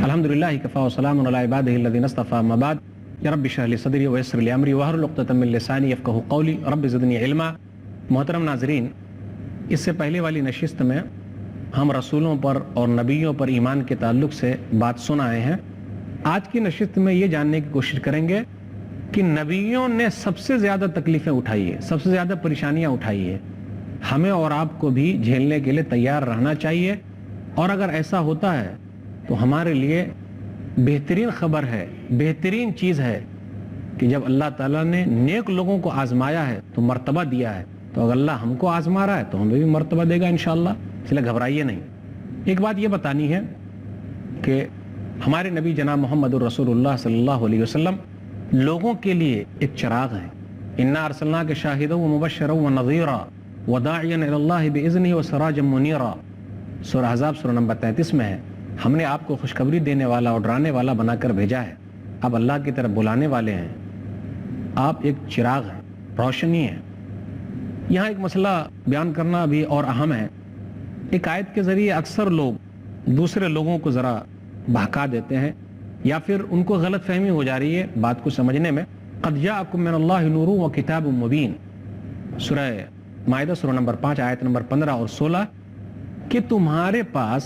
الحمدللہ کفا وسلام علی عبادہ الذین اصطفی اما بعد یا رب اشرح لی صدری ویسر لی امری واحلل عقدۃ من لسانی یفقہوا قولی رب زدنی علما۔ محترم ناظرین، اس سے پہلے والی نشست میں ہم رسولوں پر اور نبیوں پر ایمان کے تعلق سے بات سن آئے ہیں۔ آج کی نشست میں یہ جاننے کی کوشش کریں گے کہ نبیوں نے سب سے زیادہ تکلیفیں اٹھائی ہیں، سب سے زیادہ پریشانیاں اٹھائی ہیں، ہمیں اور آپ کو بھی جھیلنے کے لیے تیار رہنا چاہیے، اور اگر ایسا ہوتا ہے تو ہمارے لیے بہترین خبر ہے، بہترین چیز ہے کہ جب اللہ تعالیٰ نے نیک لوگوں کو آزمایا ہے تو مرتبہ دیا ہے، تو اگر اللہ ہم کو آزما رہا ہے تو ہمیں بھی مرتبہ دے گا انشاءاللہ، اس لیے گھبرائیے نہیں۔ ایک بات یہ بتانی ہے کہ ہمارے نبی جناب محمد الرسول اللہ صلی اللہ علیہ وسلم لوگوں کے لیے ایک چراغ ہے۔ انا ارسلناک شاہدا ومبشرا ونذیرا وداعیا الی اللہ باذنہ وسراجا منیرا، سورہ احزاب سورہ نمبر 33 میں ہے۔ ہم نے آپ کو خوشخبری دینے والا اور ڈرانے والا بنا کر بھیجا ہے، آپ اللہ کی طرف بلانے والے ہیں، آپ ایک چراغ ہیں، روشنی ہے۔ یہاں ایک مسئلہ بیان کرنا بھی اور اہم ہے۔ ایک آیت کے ذریعے اکثر لوگ دوسرے لوگوں کو ذرا بہکا دیتے ہیں، یا پھر ان کو غلط فہمی ہو جا رہی ہے بات کو سمجھنے میں۔ قد جاءکم من اللہ نور وکتاب مبین، سورہ مائدہ سورہ نمبر 5 آیت نمبر 15 اور 16، کہ تمہارے پاس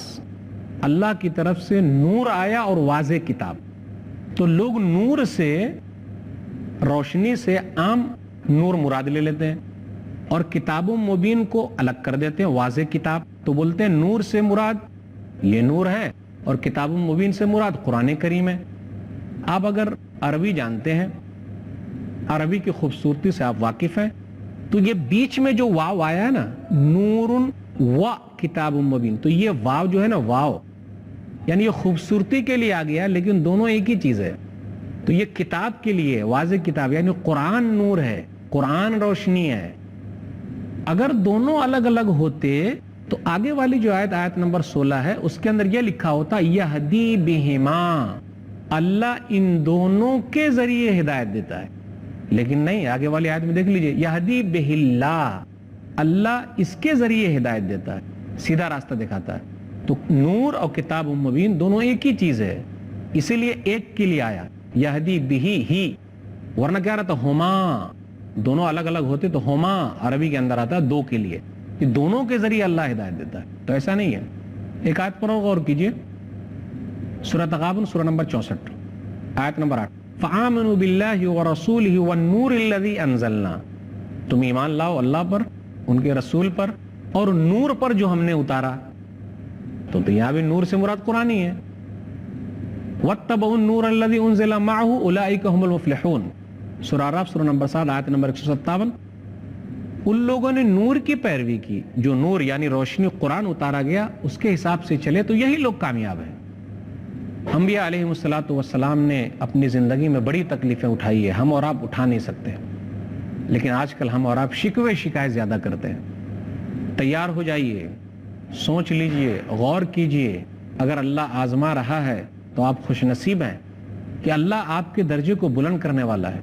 اللہ کی طرف سے نور آیا اور واضح کتاب۔ تو لوگ نور سے، روشنی سے عام نور مراد لے لیتے ہیں، اور کتاب مبین کو الگ کر دیتے ہیں، واضح کتاب۔ تو بولتے ہیں نور سے مراد یہ نور ہے، اور کتاب مبین سے مراد قرآن کریم ہے۔ آپ اگر عربی جانتے ہیں، عربی کی خوبصورتی سے آپ واقف ہیں، تو یہ بیچ میں جو واو آیا ہے نا، نور و کتاب مبین، تو یہ واو جو ہے نا، واو یعنی یہ خوبصورتی کے لیے آ گیا، لیکن دونوں ایک ہی چیز ہے۔ تو یہ کتاب کے لیے واضح کتاب، یعنی قرآن نور ہے، قرآن روشنی ہے۔ اگر دونوں الگ الگ ہوتے تو آگے والی جو آیت نمبر 16 ہے، اس کے اندر یہ لکھا ہوتا یہدی بہما، اللہ ان دونوں کے ذریعے ہدایت دیتا ہے، لیکن نہیں، آگے والی آیت میں دیکھ لیجئے یہدی بہ اللہ، اللہ اس کے ذریعے ہدایت دیتا ہے، سیدھا راستہ دکھاتا ہے۔ تو نور اور کتاب مبین دونوں ایک ہی چیز ہے، اسی لیے ایک کے لیے آیا یہدی بہی ہی، ورنہ کیا رہتا ہما، دونوں الگ الگ ہوتے تو ہما عربی کے اندر آتا ہے دو کے لیے، کہ دونوں کے ذریعے اللہ ہدایت دیتا ہے، تو ایسا نہیں ہے۔ ایک آیت پر غور کیجئے، سورہ تغابن سورہ نمبر 64 آیت نمبر 8، فآمنوا باللہ ورسولہ والنور الذی انزلنا، تم ایمان لاؤ اللہ پر، ان کے رسول پر، اور نور پر جو ہم نے اتارا۔ تو یہاں بھی نور سے مراد قرآن ہی ہے۔ واتبعوا النور الذی انزل معہ اولئک هم المفلحون، سورہ اعراف سورہ نمبر 7 آیت نمبر 157، ان لوگوں نے نور کی پیروی کی، جو نور یعنی روشنی قرآن اتارا گیا اس کے حساب سے چلے تو یہی لوگ کامیاب ہیں۔ انبیاء علیہ السلام نے اپنی زندگی میں بڑی تکلیفیں اٹھائی ہے، ہم اور آپ اٹھا نہیں سکتے، لیکن آج کل ہم اور آپ شکوے شکایت زیادہ کرتے ہیں۔ تیار ہو جائیے، سوچ لیجئے، غور کیجئے، اگر اللہ آزما رہا ہے تو آپ خوش نصیب ہیں کہ اللہ آپ کے درجے کو بلند کرنے والا ہے۔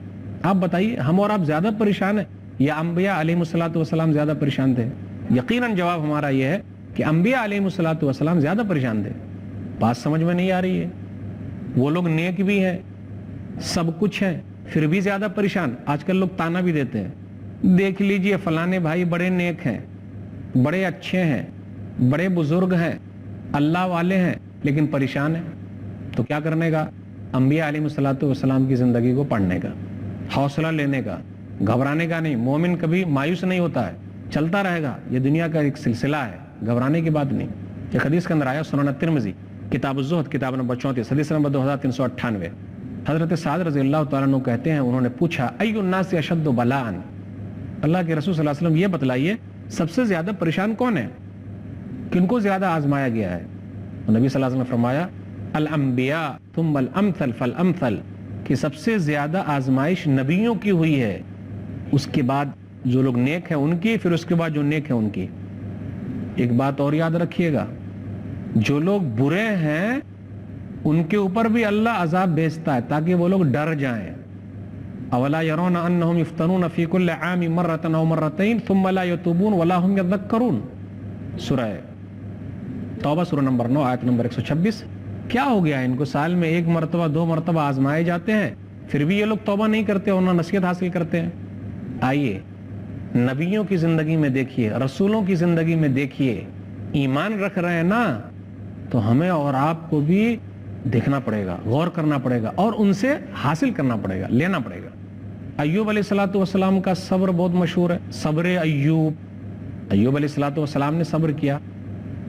آپ بتائیے، ہم اور آپ زیادہ پریشان ہیں یا انبیاء علیہ السلام زیادہ پریشان تھے؟ یقیناً جواب ہمارا یہ ہے کہ انبیاء علیہ السلام زیادہ پریشان تھے۔ بات سمجھ میں نہیں آ رہی ہے؟ وہ لوگ نیک بھی ہیں، سب کچھ ہے، پھر بھی زیادہ پریشان۔ آج کل لوگ تانا بھی دیتے ہیں، دیکھ لیجئے فلانے بھائی بڑے نیک ہیں، بڑے اچھے ہیں، بڑے بزرگ ہیں، اللہ والے ہیں، لیکن پریشان ہیں۔ تو کیا کرنے کا؟ انبیاء علیہ السلام کی زندگی کو پڑھنے کا، حوصلہ لینے کا، گھبرانے کا نہیں۔ مومن کبھی مایوس نہیں ہوتا ہے، چلتا رہے گا، یہ دنیا کا ایک سلسلہ ہے، گھبرانے کی بات نہیں۔ ایک حدیث کے اندر آیا سنن ترمذی کتاب الزہد کتاب نمبر 34 حدیث نمبر 2398، حضرت سعد رضی اللہ تعالیٰ عنہ کہتے ہیں، انہوں نے پوچھا ای الناس اشد بلاء، اللہ کے رسول صلی اللہ علیہ وسلم یہ بتلائیے سب سے زیادہ پریشان کون ہے، کن کو زیادہ آزمایا گیا ہے؟ نبی صلی اللہ علیہ وسلم نے فرمایا الانبیاء ثم الامثل فالامثل، کہ سب سے زیادہ آزمائش نبیوں کی ہوئی ہے، اس کے بعد جو لوگ نیک ہیں ان کی، پھر اس کے بعد جو نیک ہیں ان کی. ایک بات اور یاد رکھیے گا، جو لوگ برے ہیں ان کے اوپر بھی اللہ عذاب بھیجتا ہے تاکہ وہ لوگ ڈر جائیں. اولا يرون انهم يفتنون في كل عام مرة او مرتين ثم لا يتوبون ولا هم يذكرون. سورہ توبہ سورہ نمبر 9 آیت نمبر 126. کیا ہو گیا ان کو؟ سال میں ایک مرتبہ 2 مرتبہ آزمائے جاتے ہیں، پھر بھی یہ لوگ توبہ نہیں کرتے اور نہ نصیحت حاصل کرتے ہیں. آئیے نبیوں کی زندگی میں دیکھیے، رسولوں کی زندگی میں دیکھیے، ایمان رکھ رہے ہیں نا، تو ہمیں اور آپ کو بھی دیکھنا پڑے گا، غور کرنا پڑے گا اور ان سے حاصل کرنا پڑے گا، لینا پڑے گا. ایوب علیہ الصلوۃ والسلام کا صبر بہت مشہور ہے. صبر ایوب علیہ الصلوۃ والسلام نے صبر کیا.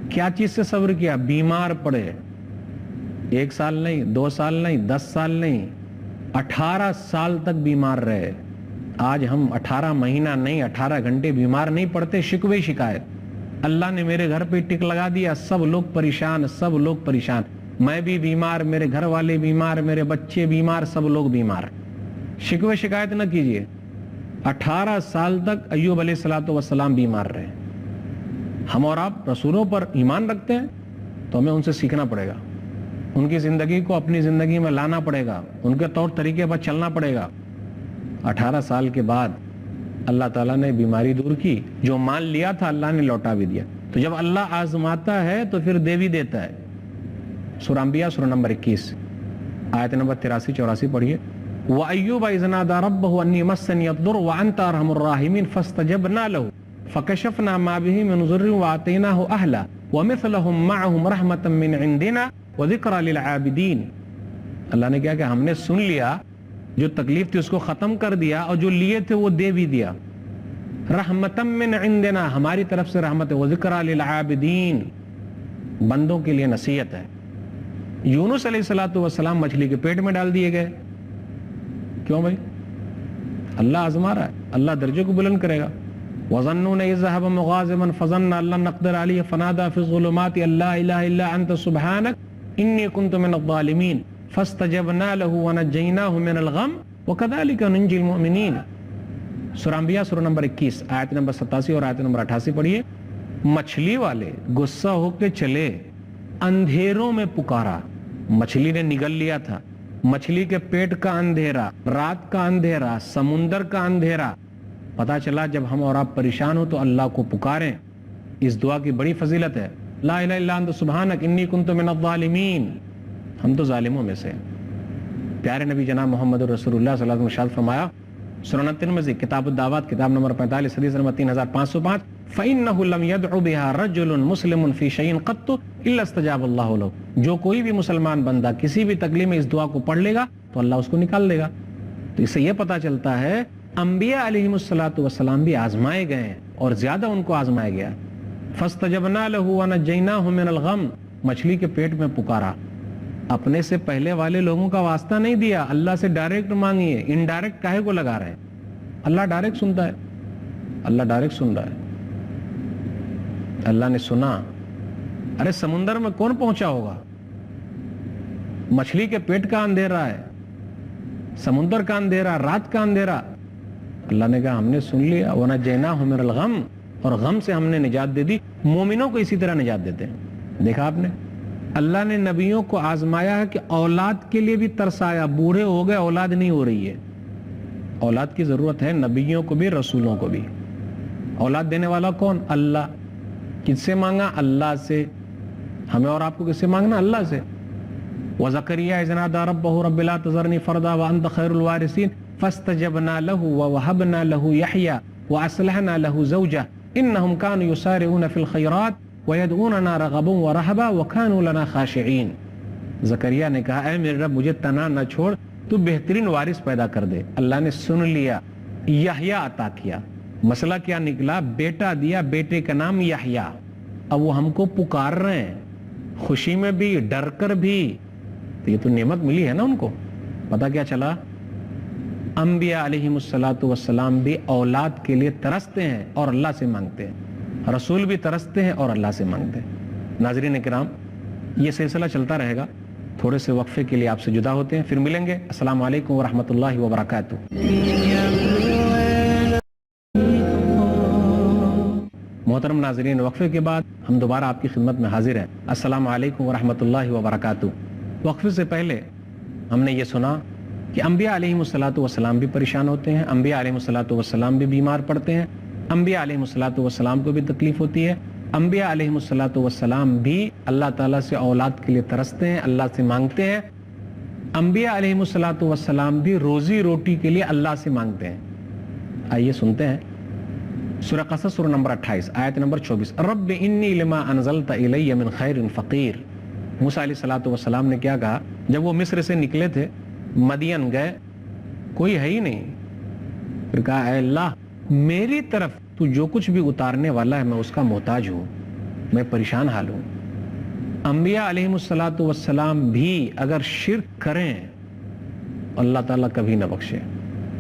کیا چیز سے صبر کیا؟ بیمار پڑے، 1 سال نہیں، 2 سال نہیں، 10 سال نہیں، 18 سال تک بیمار رہے. آج ہم 18 مہینہ نہیں، 18 گھنٹے بیمار نہیں پڑتے، شکوے شکایت. اللہ نے میرے گھر پہ ٹک لگا دیا، سب لوگ پریشان، سب لوگ پریشان، میں بھی بیمار، میرے گھر والے بیمار، میرے بچے بیمار، سب لوگ بیمار. شکوے شکایت نہ کیجئے. 18 سال تک ایوب علیہ الصلوۃ والسلام بیمار رہے. ہم اور آپ رسولوں پر ایمان رکھتے ہیں تو ہمیں ان سے سیکھنا پڑے گا، ان کی زندگی کو اپنی زندگی میں لانا پڑے گا، ان کے طور طریقے پر چلنا پڑے گا. 18 سال کے بعد اللہ تعالیٰ نے بیماری دور کی، جو مال لیا تھا اللہ نے لوٹا بھی دیا. تو جب اللہ آزماتا ہے تو پھر دے بھی دیتا ہے. سورہ انبیاء سورہ نمبر 21 آیت نمبر 83-84 پڑھیے. وَأَيُّوبَ إِذْ نَادَىٰ رَبَّهُ أَنِّي مَسَّنِيَ الضُّرُّ وَأَنْتَ أَرْحَمُ الرَّاحِمِينَ فَاسْتَجَبْنَا لَهُ فَكَشَفْنَا مَا بِهِ مِنْ ضُرٍّ وَآتَيْنَاهُ أَهْلَهُ وَمِثْلَهُمْ مَعَهُمْ رَحْمَةً مِّنْ عِنْدِنَا وَذِكْرَىٰ لِلْعَابِدِينَ. اللہ نے کیا کہ ہم نے سن لیا، جو تکلیف تھی اس کو ختم کر دیا اور جو لیے تھے وہ دے بھی دیا. رحمتم من عندنا، ہماری طرف سے رحمت ہے. وذکرى للعابدین، بندوں کے لیے نصیحت ہے. یونس علیہ السلام مچھلی کے پیٹ میں ڈال دیے گئے. کیوں بھائی؟ اللہ آزما رہا ہے، اللہ درجے کو بلند کرے گا. وظنون اذ ذهب مغاضبا فظن ان لن نقدر عليه فنادى في الظلمات ان لا اله الا انت سبحانك اني كنت من الظالمين فاستجبنا له ونجيناه من الغم وكذلك ننجي المؤمنين. سورہ انبیاء سورہ نمبر 21 آیت نمبر 87 اور آیت نمبر 88 پڑھیے. مچھلی والے غصہ ہو کے چلے، اندھیروں میں پکارا. مچھلی نے نگل لیا تھا، مچھلی کے پیٹ کا اندھیرا، رات کا اندھیرا، سمندر کا اندھیرا. پتا چلا جب ہم اور آپ پریشان ہو تو اللہ کو پکاریں. اس دعا کی بڑی فضیلت ہے. لا الہ الا انت سبحانک انی کنت من الظالمین. ہم تو ظالموں میں سے. پیارے نبی جناب محمد رسول اللہ صلی اللہ علیہ وسلم ارشاد فرمایا سنن ترمذی کتاب الدعوات کتاب نمبر 45 حدیث نمبر 3505 فإنه لم يدع بها رجل مسلم في شيء قط الا استجاب الله له. جو کوئی بھی مسلمان بندہ کسی بھی تکلیف میں اس دعا کو پڑھ لے گا تو اللہ اس کو نکال لے گا. تو اس سے یہ پتا چلتا ہے انبیاء علیہم السلام بھی آزمائے گئے ہیں اور زیادہ ان کو آزمایا گیا. فاستجبنا له ونجيناه من الغم. مچھلی کے پیٹ میں پکارا، اپنے سے پہلے والے لوگوں کا واسطہ نہیں دیا، اللہ سے ڈائریکٹ مانگیے. انڈائریکٹ کاہے کو لگا رہے ہیں؟ اللہ ڈائریکٹ سنتا ہے، اللہ ڈائریکٹ سن رہا ہے. اللہ نے سنا. ارے سمندر میں کون پہنچا ہوگا؟ مچھلی کے پیٹ کا اندھیرا ہے، سمندر کا اندھیرا، رات کا اندھیرا. اللہ نے کہا ہم نے سن لیا. وَنَجَّيْنَاهُ مِنَ الْغَمِّ، اور غم سے ہم نے نجات دے دی. مومنوں کو اسی طرح نجات دیتے ہیں. دیکھا آپ نے، اللہ نے نبیوں کو آزمایا ہے کہ اولاد کے لیے بھی ترسایا. بوڑھے ہو گئے، اولاد نہیں ہو رہی ہے. اولاد کی ضرورت ہے نبیوں کو بھی، رسولوں کو بھی. اولاد دینے والا کون؟ اللہ. کس سے مانگا؟ اللہ سے. ہمیں اور آپ کو کس سے مانگنا؟ اللہ سے. وَزَكَرِيَّا إِذْ نَادَىٰ رَبَّهُ رَبِّ لَا تَذَرْنِي فَرْدًا وَأَنتَ خَيْرُ الْوَارِثِينَ فَاسْتَجَبْنَا لَهُ وَوَهَبْنَا لَهُ يَحْيَىٰ وَأَصْلَحْنَا لَهُ زَوْجَهُ إِنَّهُمْ كَانُوا يُسَارِعُونَ فِي الْخَيْرَاتِ وَيَدْعُونَنَا رَغَبًا وَرَهَبًا وَكَانُوا لَنَا خَاشِعِينَ. زکریا نے کہا اے میرے رب مجھے تنہا نہ چھوڑ، تو بہترین وارث پیدا کر دے. اللہ نے سن لیا، یحییٰ عطا کیا. مسئلہ کیا نکلا؟ بیٹا دیا، بیٹے کا نام یحییٰ. اب وہ ہم کو پکار رہے ہیں، خوشی میں بھی، ڈر کر بھی. تو یہ تو نعمت ملی ہے نا ان کو. پتا کیا چلا؟ انبیاء علیہم السلام بھی اولاد کے لیے ترستے ہیں اور اللہ سے مانگتے ہیں. رسول بھی ترستے ہیں اور اللہ سے مانگتے ہیں. ناظرین کرام، یہ سلسلہ چلتا رہے گا. تھوڑے سے وقفے کے لیے آپ سے جدا ہوتے ہیں، پھر ملیں گے. السلام علیکم ورحمۃ اللہ وبرکاتہ. محترم ناظرین، وقفے کے بعد ہم دوبارہ آپ کی خدمت میں حاضر ہیں۔ السلام علیکم ورحمۃ اللہ وبرکاتہ۔ وقفے سے پہلے ہم نے یہ سنا کہ انبیاء علیہم الصلاۃ والسلام بھی پریشان ہوتے ہیں، انبیاء علیہم الصلاۃ والسلام بھی بیمار پڑتے ہیں، انبیاء علیہم الصلاۃ والسلام کو بھی تکلیف ہوتی ہے، انبیاء علیہم الصلاۃ والسلام بھی اللہ تعالیٰ سے اولاد کے لیے ترستے ہیں، اللہ سے مانگتے ہیں، انبیاء علیہم الصلاۃ والسلام بھی روزی روٹی کے لیے اللہ سے مانگتے ہیں۔ آئیے سنتے ہیں سورہ قصص سورہ نمبر 28 آیت نمبر 24۔ رب انی لما انزلت الی من خیر فقیر۔ موسیٰ علیہ الصلاۃ والسلام نے کیا کہا جب وہ مصر سے نکلے تھے، مدین گئے، کوئی ہے ہی نہیں، پھر کہا اے اللہ میری طرف تو جو کچھ بھی اتارنے والا ہے میں اس کا محتاج ہوں، میں پریشان حال ہوں۔ انبیاء علیہم الصلاۃ والسلام بھی اگر شرک کریں اللہ تعالیٰ کبھی نہ بخشے۔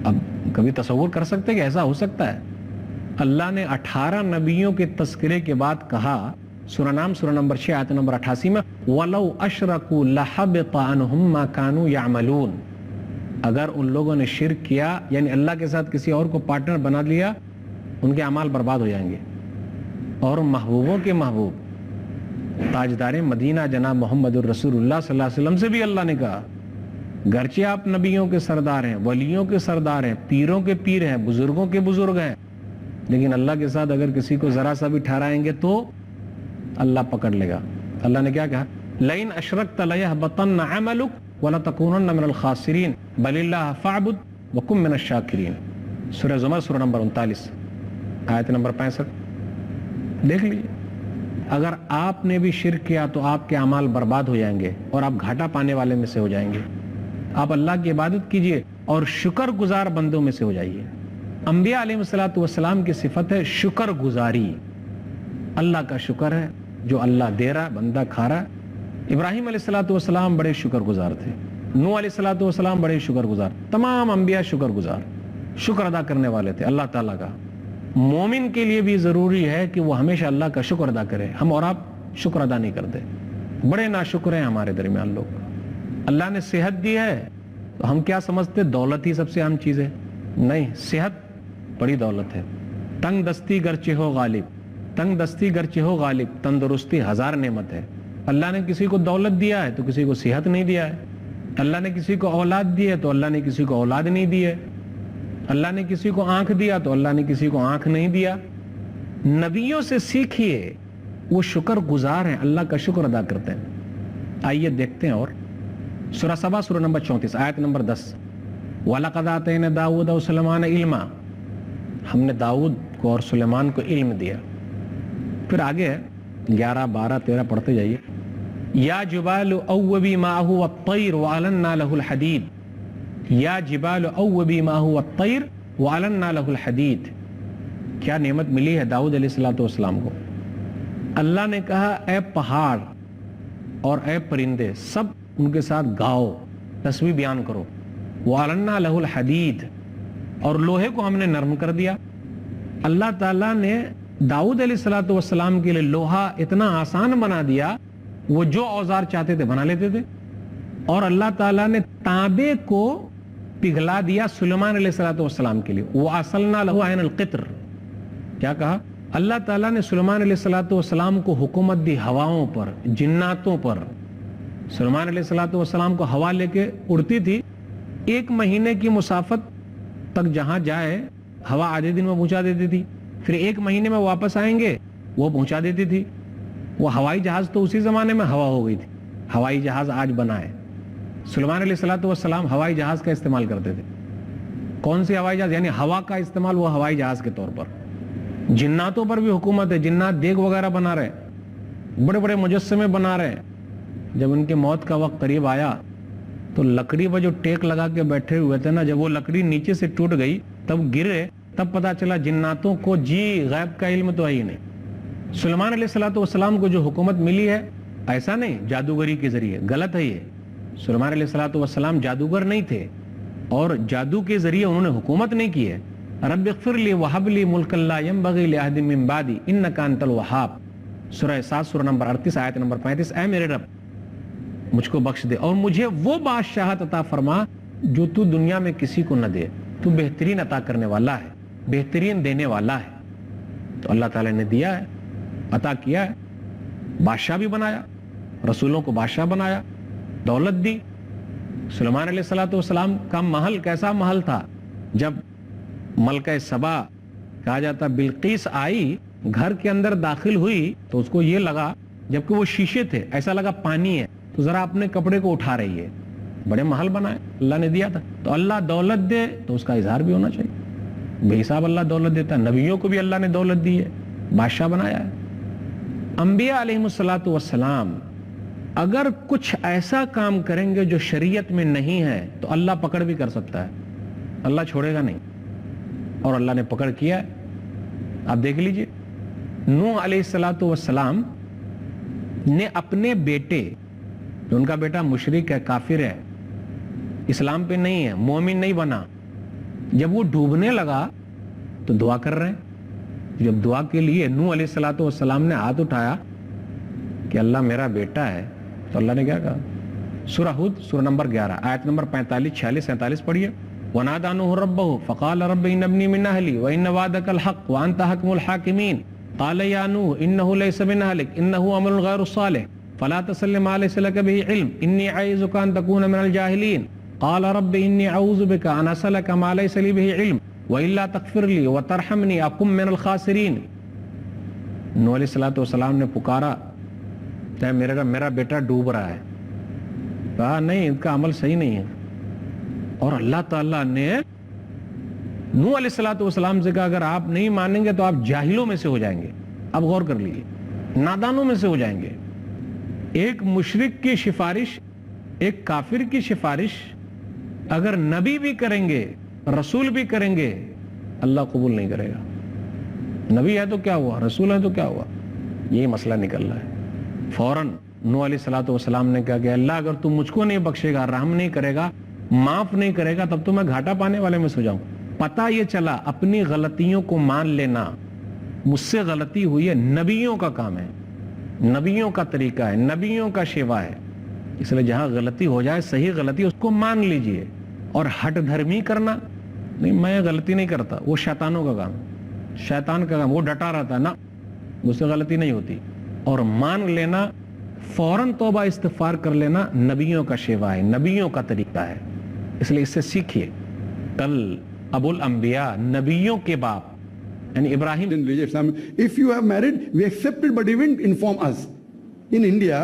اب کبھی تصور کر سکتے کہ ایسا ہو سکتا ہے؟ اللہ نے 18 نبیوں کے تذکرے کے بعد کہا سورہ نام سورہ نمبر 6 آیت نمبر 88 میں وَلَوْ أَشْرَكُوا لَحَبِطَ عَنْهُمْ مَا كَانُوا يَعْمَلُونَ۔ اگر ان لوگوں نے شرک کیا یعنی اللہ کے ساتھ کسی اور کو پارٹنر بنا لیا، ان کے اعمال برباد ہو جائیں گے۔ اور محبوبوں کے محبوب تاجدار مدینہ جناب محمد الرسول اللہ صلی اللہ علیہ وسلم سے بھی اللہ نے کہا گرچہ آپ نبیوں کے سردار ہیں، ولیوں کے سردار ہیں، پیروں کے پیر ہیں، بزرگوں کے بزرگ ہیں، لیکن اللہ کے ساتھ اگر کسی کو ذرا سا بھی ٹھہرائیں گے تو اللہ پکڑ لے گا۔ اللہ نے کیا کہا لئن اشرکت لیحبطن عملک ولتکونن من الخاسرین بل اللہ فاعبد وکن من الشاکرین۔ سورہ زمر سورہ نمبر 39 آیت نمبر 65۔ دیکھ لیجیے، اگر آپ نے بھی شرک کیا تو آپ کے اعمال برباد ہو جائیں گے اور آپ گھاٹا پانے والے میں سے ہو جائیں گے۔ آپ اللہ کی عبادت کیجئے اور شکر گزار بندوں میں سے ہو جائیے۔ انبیاء علیہ الصلوۃ والسلام کی صفت ہے شکر گزاری۔ اللہ کا شکر ہے جو اللہ دے رہا بندہ کھا رہا۔ ابراہیم علیہ الصلوۃ والسلام بڑے شکر گزار تھے، نوح علیہ الصلوۃ والسلام بڑے شکر گزار، تمام انبیاء شکر گزار، شکر ادا کرنے والے تھے اللہ تعالیٰ کا۔ مومن کے لیے بھی ضروری ہے کہ وہ ہمیشہ اللہ کا شکر ادا کرے۔ ہم اور آپ شکر ادا نہیں کرتے، بڑے ناشکر ہیں ہمارے درمیان لوگ۔ اللہ نے صحت دی ہے تو ہم کیا سمجھتے دولت ہی سب سے اہم چیز ہے؟ نہیں، صحت بڑی دولت ہے۔ تنگ دستی گرچہ ہو غالب، تنگ دستی گرچہ ہو غالب، تندرستی ہزار نعمت ہے۔ اللہ نے کسی کو دولت دیا ہے تو کسی کو صحت نہیں دیا ہے، اللہ نے کسی کو اولاد دی ہے تو اللہ نے کسی کو اولاد نہیں دی ہے، اللہ نے کسی کو آنکھ دیا تو اللہ نے کسی کو آنکھ نہیں دیا۔ نبیوں سے سیکھیے، وہ شکر گزار ہیں، اللہ کا شکر ادا کرتے ہیں۔ آئیے دیکھتے ہیں اور سورہ سبا سورہ نمبر 34 آیت نمبر 10۔ وَلَقَدْ آتَيْنَا دَاوُودَ وَسُلَيْمَانَ عِلْمًا۔ ہم نے داؤد کو اور سلیمان کو علم دیا۔ پھر آگے 11 12 13 پڑھتے جائیے۔ یا جبال اوبی ماہ والطیر وعلنا له الحدید، یا جبال اوبی ماہ والطیر وعلنا له الحدید۔ کیا نعمت ملی ہے داؤد علیہ الصلوۃ والسلام کو؟ اللہ نے کہا اے پہاڑ اور اے پرندے سب ان کے ساتھ گاؤ، تسبیح بیان کرو۔ وعلنا له الحدید، اور لوہے کو ہم نے نرم کر دیا۔ اللہ تعالیٰ نے داؤد علیہ الصلوۃ والسلام کے لیے لوہا اتنا آسان بنا دیا، وہ جو اوزار چاہتے تھے بنا لیتے تھے۔ اور اللہ تعالیٰ نے تانبے کو پگھلا دیا سلیمان علیہ الصلوۃ والسلام کے لیے۔ وَأَصَلْنَا لَهُ عَيْنَ الْقِطْرِ۔ کیا کہا اللہ تعالیٰ نے سلیمان علیہ الصلوۃ والسلام کو حکومت دی ہواؤں پر، جناتوں پر۔ سلیمان علیہ الصلوۃ والسلام کو ہوا لے کے اڑتی تھی، 1 مہینے کی مسافت تک جہاں جائے ہوا آدھے دن میں پہنچا دیتی تھی، پھر 1 مہینے میں واپس آئیں گے وہ پہنچا دیتی تھی۔ وہ ہوائی جہاز تو اسی زمانے میں ہوا ہو گئی تھی، ہوائی جہاز آج بنا ہے۔ سلیمان علیہ الصلوۃ والسلام ہوائی جہاز کا استعمال کرتے تھے۔ کون سی ہوائی جہاز؟ یعنی ہوا کا استعمال وہ ہوائی جہاز کے طور پر۔ جناتوں پر بھی حکومت ہے، جنات دیگ وغیرہ بنا رہے، بڑے بڑے مجسمے بنا رہے۔ جب ان کے موت کا وقت قریب آیا تو لکڑی پر جو ٹیک لگا کے بیٹھے ہوئے تھے نا، جب وہ لکڑی نیچے سے ٹوٹ گئی تب گرے، تب پتا چلا جناتوں کو غیب کا علم تو ہے ہی نہیں۔ سلیمان علیہ الصلوۃ والسلام کو جو حکومت ملی ہے ایسا نہیں جادوگری کے ذریعے، غلط ہے یہ۔ سلیمان علیہ الصلوۃ والسلام جادوگر نہیں تھے اور جادو کے ذریعے انہوں نے حکومت نہیں کی ہے۔ رب اغفر لی وہب لی ملکا لا ینبغی لأحد من بعدی انک انت الوہاب۔ سورہ 7 سورہ نمبر 38 آیت نمبر 35۔ اے میرے رب مجھ کو بخش دے اور مجھے وہ بادشاہت عطا فرما جو تو دنیا میں کسی کو نہ دے۔ تو بہترین عطا کرنے والا ہے، بہترین دینے والا ہے۔ تو اللہ تعالیٰ نے دیا ہے، عطا کیا ہے، بادشاہ بھی بنایا، رسولوں کو بادشاہ بنایا، دولت دی۔ سلیمان علیہ السلام کا محل کیسا محل تھا؟ جب ملکہ سبا کہا جاتا بلقیس آئی، گھر کے اندر داخل ہوئی تو اس کو یہ لگا، جبکہ وہ شیشے تھے، ایسا لگا پانی ہے، تو ذرا اپنے کپڑے کو اٹھا رہی ہے۔ بڑے محل بنائے، اللہ نے دیا تھا۔ تو اللہ دولت دے تو اس کا اظہار بھی ہونا چاہیے، بے حساب اللہ دولت دیتا ہے۔ نبیوں کو بھی اللہ نے دولت دی ہے، بادشاہ بنایا ہے۔ انبیاء علیہ السلام اگر کچھ ایسا کام کریں گے جو شریعت میں نہیں ہے تو اللہ پکڑ بھی کر سکتا ہے، اللہ چھوڑے گا نہیں، اور اللہ نے پکڑ کیا ہے۔ آپ دیکھ لیجئے، نوح علیہ السلام نے اپنے بیٹے، جو ان کا بیٹا مشرک ہے، کافر ہے، اسلام پہ نہیں ہے، مومن نہیں بنا، جب وہ ڈوبنے لگا تو دعا کر رہے ہیں۔ جب دعا کے لیے نوح علیہ السلام نے ہاتھ اٹھایا کہ اللہ میرا بیٹا ہے، تو اللہ نے کیا کہا؟ سورہ ہود سورہ نمبر 11 آیت نمبر 45 46 47 پڑھیے۔ وَنَادَى نُوحٌ رَبَّهُ فَقَالَ رَبِّ إِنَّ ابْنِي مِنْ أَهْلِي وَإِنَّ وَعْدَكَ الْحَقُّ وَأَنْتَ حَكِمُ الْحَاكِمِينَ قَالَ يَا نُوحُ إِنَّهُ لَيْسَ مِنْ أَهْلِكَ إِنَّهُ عَمَلٌ غَيْرُ صَالِحٍ فَلَا تَسْأَلْنِي مَا لَيْسَ لَكَ بِهِ عِلْمٌ إِنِّي أَعِظُكَ أَن تَكُونَ مِنَ الْجَاهِلِينَ قَالَ رَبِّ إِنِّي أَعُوذُ بِكَ أَنْ أَسْأَلَكَ مَا لَيْسَ لِي بِهِ عِلْمٌ وَإِلَّا تَغْفِرْ لِي وَتَرْحَمْنِي أَكُن مِّنَ الْخَاسِرِينَ۔ نوح علیہ السلام نے پکارا، میرا بیٹا ڈوب رہا ہے، کہا نہیں، ان کا عمل صحیح نہیں ہے، اور اللہ تعالیٰ نے نوح علیہ السلام سے کہا اگر آپ نہیں مانیں گے تو آپ جاہلوں میں سے ہو جائیں گے۔ اب غور کر لیجیے، نادانوں میں سے ہو جائیں گے۔ ایک مشرک کی سفارش، ایک کافر کی سفارش اگر نبی بھی کریں گے، رسول بھی کریں گے، اللہ قبول نہیں کرے گا۔ نبی ہے تو کیا ہوا، رسول ہے تو کیا ہوا، یہی مسئلہ نکل رہا ہے۔ فوراً نوح علیہ السلام نے کہا کہ اللہ اگر تم مجھ کو نہیں بخشے گا، رحم نہیں کرے گا، معاف نہیں کرے گا، تب تو میں گھاٹا پانے والے میں سو جاؤں۔ پتہ یہ چلا اپنی غلطیوں کو مان لینا، مجھ سے غلطی ہوئی ہے، نبیوں کا کام ہے، نبیوں کا طریقہ ہے، نبیوں کا شیوا ہے۔ اس لیے جہاں غلطی ہو جائے، صحیح غلطی، اس کو مان لیجئے، اور ہٹ دھرمی کرنا نہیں، میں غلطی نہیں کرتا، وہ شیطانوں کا کام، شیطان کا کام، وہ ڈٹا رہتا ہے نا، مجھ سے غلطی نہیں ہوتی، اور مان لینا، فوراً توبہ استغفار کر لینا نبیوں کا شیوا ہے، نبیوں کا طریقہ ہے۔ اس لیے اس سے سیکھیے۔ کل ابو الانبیاء، نبیوں کے باپ یعنی ابراہیم، if you have married, we accept it, but even inform us. In India,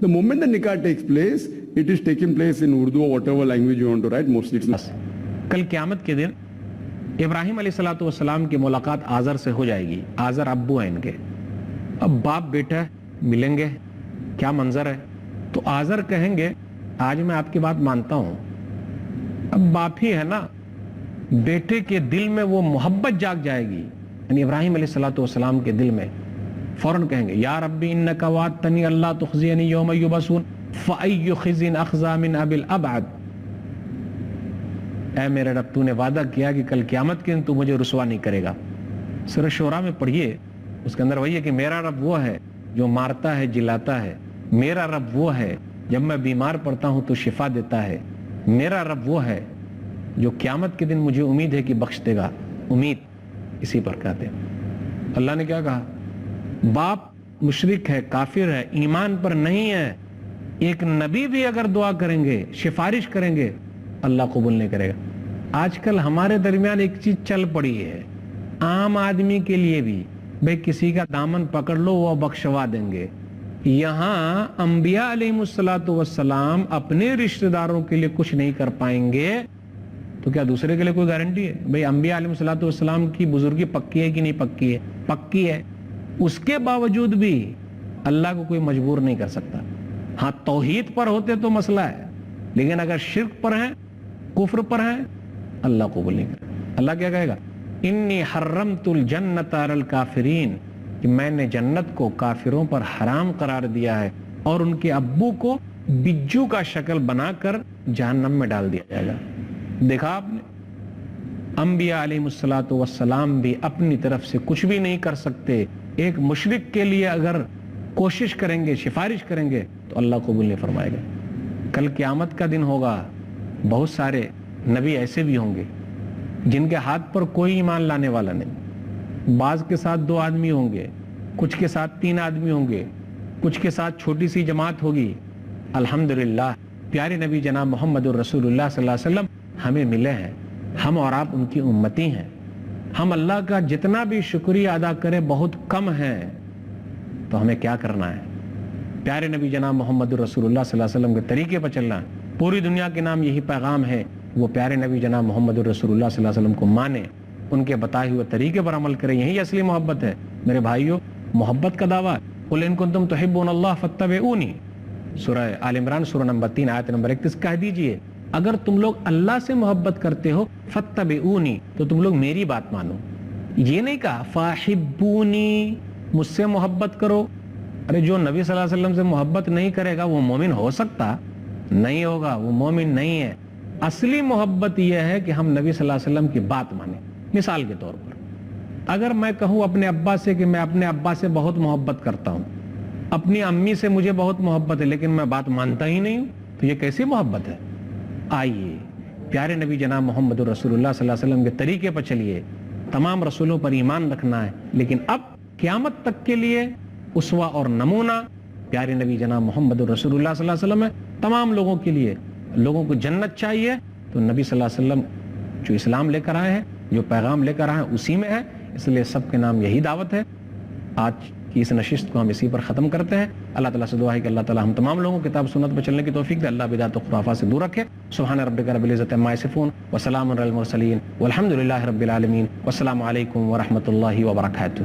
the moment the nikah takes place, it is taking place in Urdu or whatever language you want to write, mostly it's not. کل قیامت کے دن ابراہیم علیہ السلام کی ملاقات آزر سے ہو جائے گی۔ آزر ابو ہیں ان کے، اب باپ بیٹا ملیں گے، کیا منظر ہے؟ تو آزر کہیں گے آج میں آپ کی بات مانتا ہوں، اب باپ ہی ہے نا، بیٹے کے دل میں وہ محبت جاگ جائے گی، یعنی ابراہیم علیہ السلام کے دل میں فوراً کہیں گے یا ربی انک وعدتنی اللہ تخزینی یوم یبعثون فای خزی اخزی من ابی الابعد۔ اے میرے رب، تو نے وعدہ کیا کہ کل قیامت کے دن تو مجھے رسوا نہیں کرے گا۔ سورہ شعراء میں پڑھیے، اس کے اندر وہی ہے کہ میرا رب وہ ہے جو مارتا ہے، جلاتا ہے، میرا رب وہ ہے جب میں بیمار پڑتا ہوں تو شفا دیتا ہے، میرا رب وہ ہے جو قیامت کے دن مجھے امید ہے کہ بخش دے گا۔ امید اسی پر کہتے ہیں۔ اللہ نے کیا کہا؟ باپ مشرک ہے، کافر ہے، ایمان پر نہیں ہے، ایک نبی بھی اگر دعا کریں گے، سفارش کریں گے، اللہ قبول نہیں کرے گا۔ آج کل ہمارے درمیان ایک چیز چل پڑی ہے، عام آدمی کے لیے بھی، بھئی کسی کا دامن پکڑ لو وہ بخشوا دیں گے۔ یہاں انبیاء علیہ السلام اپنے رشتہ داروں کے لیے کچھ نہیں کر پائیں گے تو کیا دوسرے کے لیے کوئی گارنٹی ہے؟ بھئی انبیاء علیہ السلام کی بزرگی پکی ہے کہ نہیں پکی ہے؟ پکی ہے۔ اس کے باوجود بھی اللہ کو کوئی مجبور نہیں کر سکتا۔ ہاں توحید پر ہوتے تو مسئلہ ہے، لیکن اگر شرک پر ہیں، کفر پر ہیں، اللہ قبول نہیں کرے۔ اللہ کیا کہے گا؟ انی حرمت الجنت علی الکافرین، کہ میں نے جنت کو کافروں پر حرام قرار دیا ہے، اور ان کے ابو کو بجو کا شکل بنا کر جہنم میں ڈال دیا جائے گا۔ دیکھا آپ نے، انبیاء علیہ السلام بھی اپنی طرف سے کچھ بھی نہیں کر سکتے۔ ایک مشرک کے لیے اگر کوشش کریں گے، سفارش کریں گے تو اللہ قبول نہیں فرمائے گا۔ کل قیامت کا دن ہوگا، بہت سارے نبی ایسے بھی ہوں گے جن کے ہاتھ پر کوئی ایمان لانے والا نہیں، بعض کے ساتھ 2 آدمی ہوں گے، کچھ کے ساتھ 3 آدمی ہوں گے، کچھ کے ساتھ چھوٹی سی جماعت ہوگی. الحمدللہ پیارے نبی جناب محمد الرسول اللہ صلی اللہ علیہ وسلم ہمیں ملے ہیں، ہم اور آپ ان کی امتی ہیں. ہم اللہ کا جتنا بھی شکریہ ادا کریں بہت کم ہے. تو ہمیں کیا کرنا ہے؟ پیارے نبی جناب محمد الرسول اللہ صلی اللہ علیہ وسلم کے طریقے پر چلنا ہے. پوری دنیا کے نام یہی پیغام ہے، وہ پیارے نبی جناب محمد الرسول اللہ صلی اللہ علیہ وسلم کو مانے، ان کے بتائے ہوئے طریقے پر عمل کریں. یہی اصلی محبت ہے میرے بھائیوں. محبت کا دعویٰ قل ان کنتم تحبون اللہ فاتبعونی، سورہ آل عمران سورہ نمبر 3 آیت نمبر 31. کہہ دیجئے اگر تم لوگ اللہ سے محبت کرتے ہو فاتبعونی، تو تم لوگ میری بات مانو. یہ نہیں کہا فاحبونی، مجھ سے محبت کرو. ارے جو نبی صلی اللہ علیہ وسلم سے محبت نہیں کرے گا وہ مومن ہو سکتا؟ نہیں ہوگا، وہ مومن نہیں ہے. اصلی محبت یہ ہے کہ ہم نبی صلی اللہ علیہ وسلم کی بات مانیں. مثال کے طور پر اگر میں کہوں اپنے ابا سے کہ میں اپنے ابا سے بہت محبت کرتا ہوں، اپنی امی سے مجھے بہت محبت ہے، لیکن میں بات مانتا ہی نہیں ہوں، تو یہ کیسی محبت ہے؟ آئیے پیارے نبی جناب محمد رسول اللہ صلی اللہ علیہ وسلم کے طریقے پر چلیے. تمام رسولوں پر ایمان رکھنا ہے، لیکن اب قیامت تک کے لیے اسوہ اور نمونہ پیارے نبی جناب محمد رسول اللہ صلی اللہ علیہ وسلم ہے. تمام لوگوں کے لیے، لوگوں کو جنت چاہیے تو نبی صلی اللہ علیہ وسلم جو اسلام لے کر آئے ہیں، جو پیغام لے کر آئے ہیں اسی میں ہے. اس لیے سب کے نام یہی دعوت ہے. آج کی اس نشست کو ہم اسی پر ختم کرتے ہیں. اللہ تعالیٰ سے دعا ہے کہ اللہ تعالیٰ ہم تمام لوگوں کو کتاب سنت پر چلنے کی توفیق دے. اللہ بدعت و خرافات سے دور رکھے. سبحان ربک رب العزت عما یصفون وسلام علی المرسلین والحمد للہ رب العالمین والسلام علیکم ورحمۃ اللہ وبرکاتہ.